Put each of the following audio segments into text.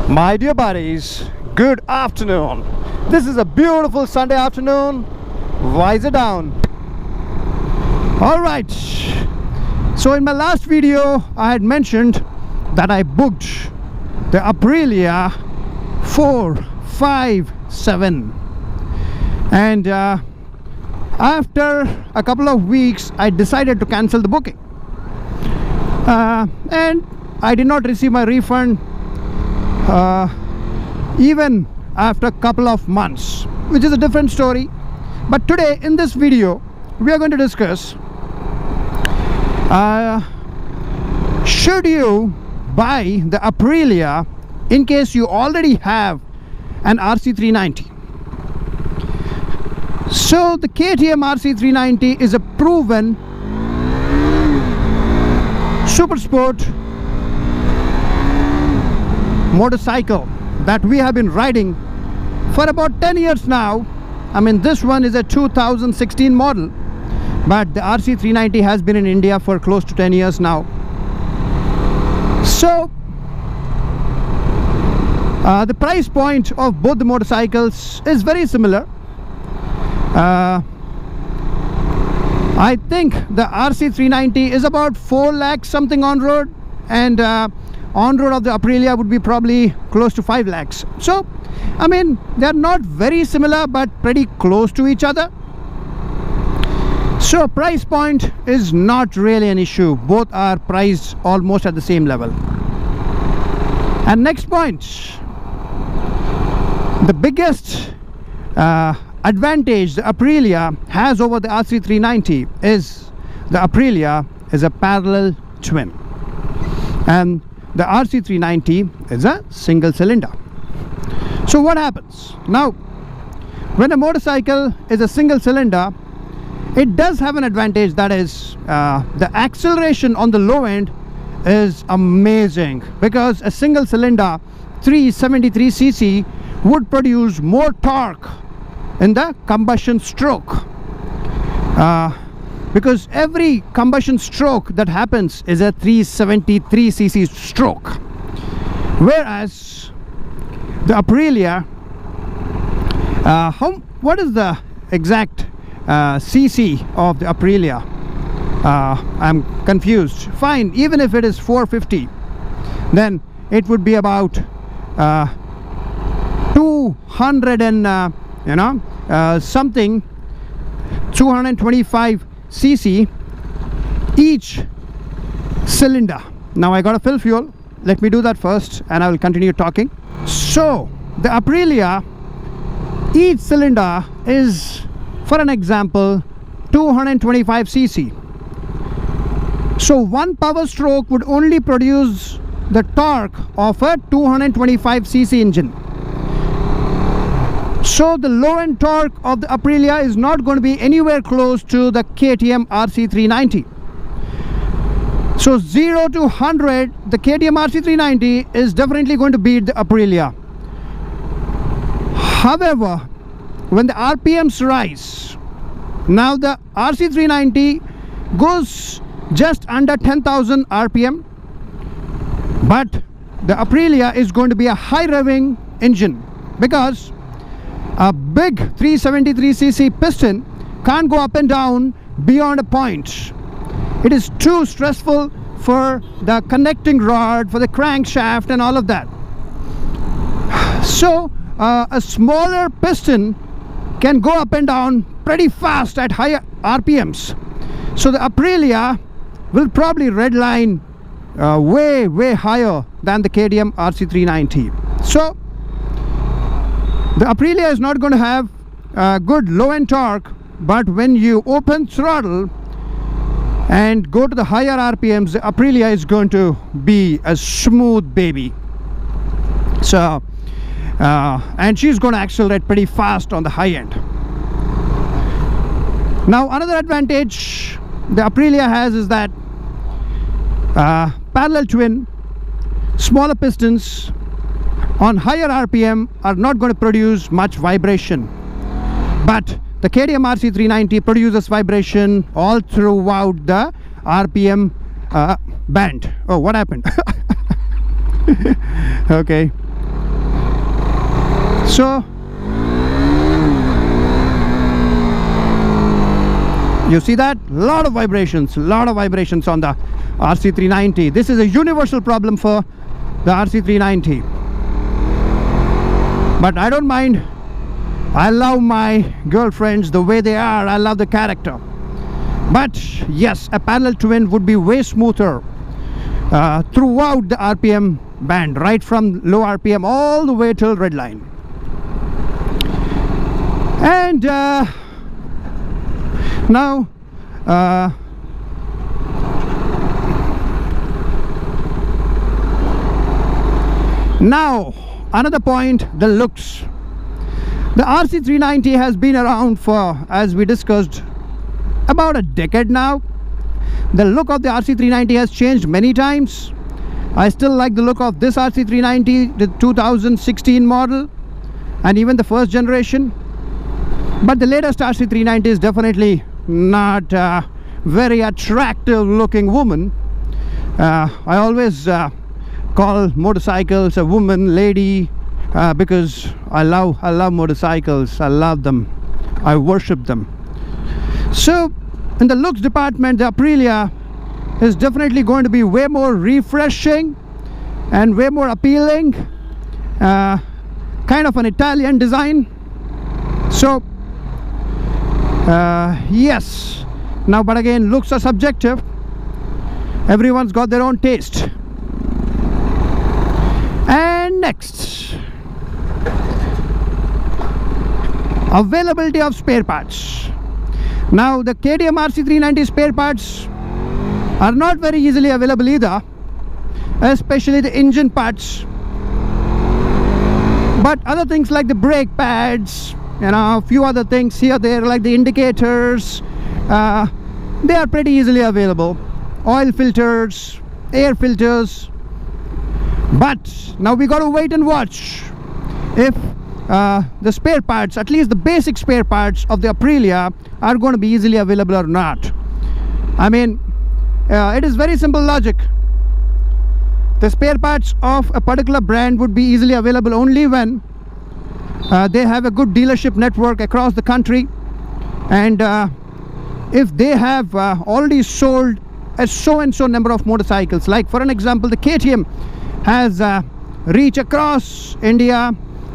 My dear buddies, good afternoon. This is a beautiful Sunday afternoon. Visor down. Alright, so in my last video I had mentioned that I booked the Aprilia 457, and after a couple of weeks I decided to cancel the booking, and I did not receive my refund even after a couple of months, which is a different story. But today in this video we are going to discuss, should you buy the Aprilia in case you already have an RC390. So the KTM RC390 is a proven super sport motorcycle that we have been riding for about 10 years now. I mean, this one is a 2016 model, but the RC390 has been in India for close to 10 years now. So the price point of both the motorcycles is very similar. I think the RC390 is about 4 lakhs something on road, and on road of the Aprilia would be probably close to 5 lakhs. So I mean, they are not very similar but pretty close to each other. So price point is not really an issue. Both are priced almost at the same level. And next point, the biggest advantage the Aprilia has over the RC390 is the Aprilia is a parallel twin, and the RC390 is a single cylinder. So what happens now when a motorcycle is a single cylinder? It does have an advantage, that is the acceleration on the low end is amazing, because a single cylinder 373cc would produce more torque in the combustion stroke, because every combustion stroke that happens is a 373cc stroke, whereas the Aprilia, what is the exact cc of the Aprilia? I'm confused. Fine, even if it is 450, then it would be about 200 and something, 225 cc each cylinder. Now I gotta fill fuel. Let me do that first and I will continue talking. So the Aprilia, each cylinder is, for an example, 225 cc. So one power stroke would only produce the torque of a 225 cc engine. So the low end torque of the Aprilia is not going to be anywhere close to the KTM RC390. So 0 to 100, the KTM RC390 is definitely going to beat the Aprilia. However, when the RPMs rise, now the RC390 goes just under 10,000 RPM, but the Aprilia is going to be a high revving engine, because a big 373cc piston can't go up and down beyond a point. It is too stressful for the connecting rod, for the crankshaft and all of that. So a smaller piston can go up and down pretty fast at higher RPMs. So the Aprilia will probably redline way higher than the KTM RC390. So the Aprilia is not going to have good low end torque, but when you open throttle and go to the higher RPMs, the Aprilia is going to be a smooth baby. So and she's going to accelerate pretty fast on the high end. Now another advantage the Aprilia has is that parallel twin, smaller pistons on higher RPM are not going to produce much vibration, but the KTM RC390 produces vibration all throughout the RPM band. Oh, what happened? Okay, So you see that? Lot of vibrations on the RC390. This is a universal problem for the RC390. But I don't mind. I love my girlfriends the way they are. I love the character. But yes, a parallel twin would be way smoother throughout the RPM band, right from low RPM all the way till red line. And now another point, the looks. The RC390 has been around for, as we discussed, about a decade now. The look of the RC390 has changed many times. I still like the look of this RC390, the 2016 model, and even the first generation. But the latest RC390 is definitely not a very attractive looking woman. I always call motorcycles a woman, lady, because I love motorcycles. I love them. I worship them. So in the looks department, the Aprilia is definitely going to be way more refreshing and way more appealing. Kind of an Italian design. So yes. Now, but again, looks are subjective. Everyone's got their own taste. And next, availability of spare parts. Now, the KTM RC390 spare parts are not very easily available either, especially the engine parts. But other things like the brake pads, you know, a few other things here, there, like the indicators, they are pretty easily available. Oil filters, air filters. But now we got to wait and watch if the spare parts, at least the basic spare parts of the Aprilia, are going to be easily available or not. I mean, it is very simple logic. The spare parts of a particular brand would be easily available only when they have a good dealership network across the country, and if they have already sold a so-and-so number of motorcycles. Like for an example, the KTM has reach across India,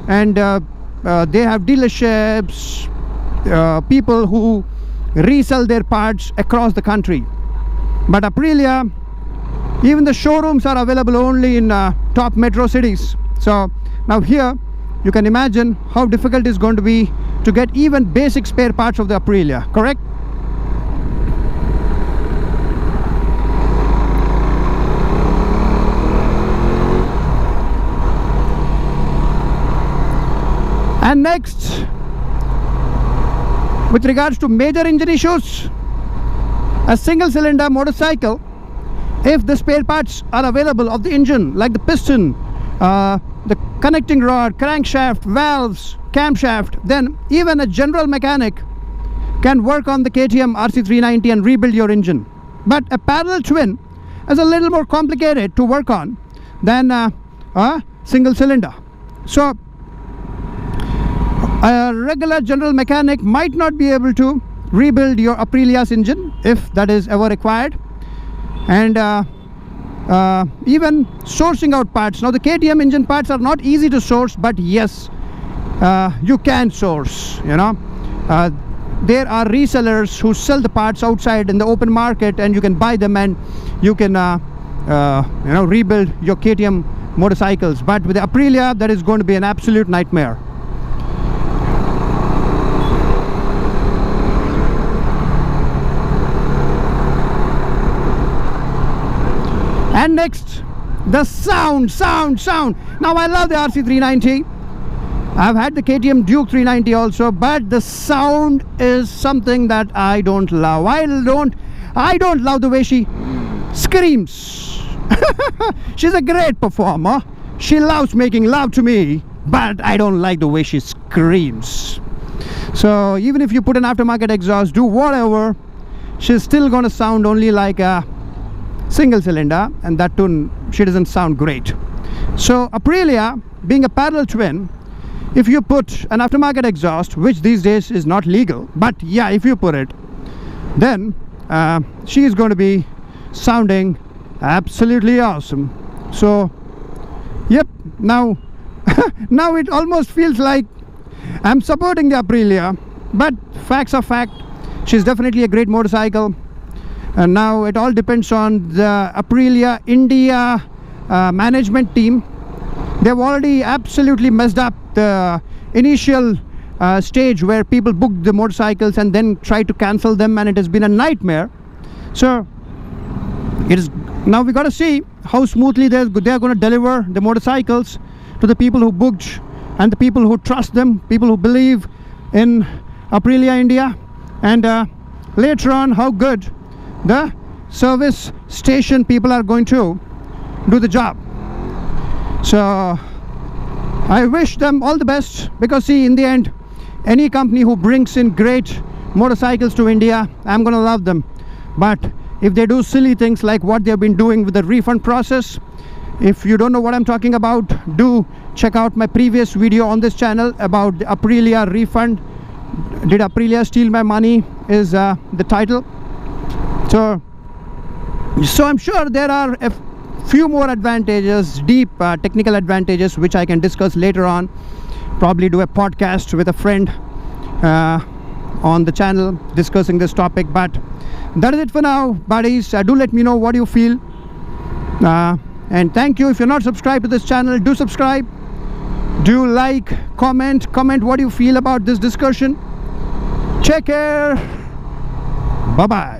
and they have dealerships, people who resell their parts across the country. But Aprilia, even the showrooms are available only in top metro cities. So now here you can imagine how difficult it's going to be to get even basic spare parts of the Aprilia, correct? And next, with regards to major engine issues, a single cylinder motorcycle, if the spare parts are available of the engine, like the piston, the connecting rod, crankshaft, valves, camshaft, then even a general mechanic can work on the KTM RC390 and rebuild your engine. But a parallel twin is a little more complicated to work on than a single cylinder. So a regular general mechanic might not be able to rebuild your Aprilia's engine if that is ever required. And even sourcing out parts. Now the KTM engine parts are not easy to source, but yes, you can source, you know. There are resellers who sell the parts outside in the open market, and you can buy them and you can you know, rebuild your KTM motorcycles. But with the Aprilia, that is going to be an absolute nightmare. And next, the sound. Now I love the RC390. I've had the KTM Duke 390 also, but the sound is something that I don't love. I don't love the way she screams. She's a great performer. She loves making love to me, but I don't like the way she screams. So even if you put an aftermarket exhaust, do whatever, she's still gonna sound only like a single cylinder, and that too, she doesn't sound great. So Aprilia, being a parallel twin, if you put an aftermarket exhaust, which these days is not legal, but yeah, if you put it, then she is going to be sounding absolutely awesome. So yep, now now it almost feels like I'm supporting the Aprilia, but facts are fact. She's definitely a great motorcycle, and now it all depends on the Aprilia India management team. They've already absolutely messed up the initial stage where people booked the motorcycles and then tried to cancel them, and it has been a nightmare. So it is now we got to see how smoothly they are going to deliver the motorcycles to the people who booked and the people who trust them, people who believe in Aprilia India, and later on how good the service station people are going to do the job. So I wish them all the best, because see, in the end, any company who brings in great motorcycles to India, I'm gonna love them. But if they do silly things like what they've been doing with the refund process, if you don't know what I'm talking about, do check out my previous video on this channel about the Aprilia refund. Did Aprilia steal my money is the title. So I'm sure there are a few more advantages, deep technical advantages, which I can discuss later on. Probably do a podcast with a friend on the channel discussing this topic. But that is it for now, buddies. Do let me know what you feel, and thank you. If you're not subscribed to this channel, do subscribe, do like, comment what you feel about this discussion. Take care, bye bye.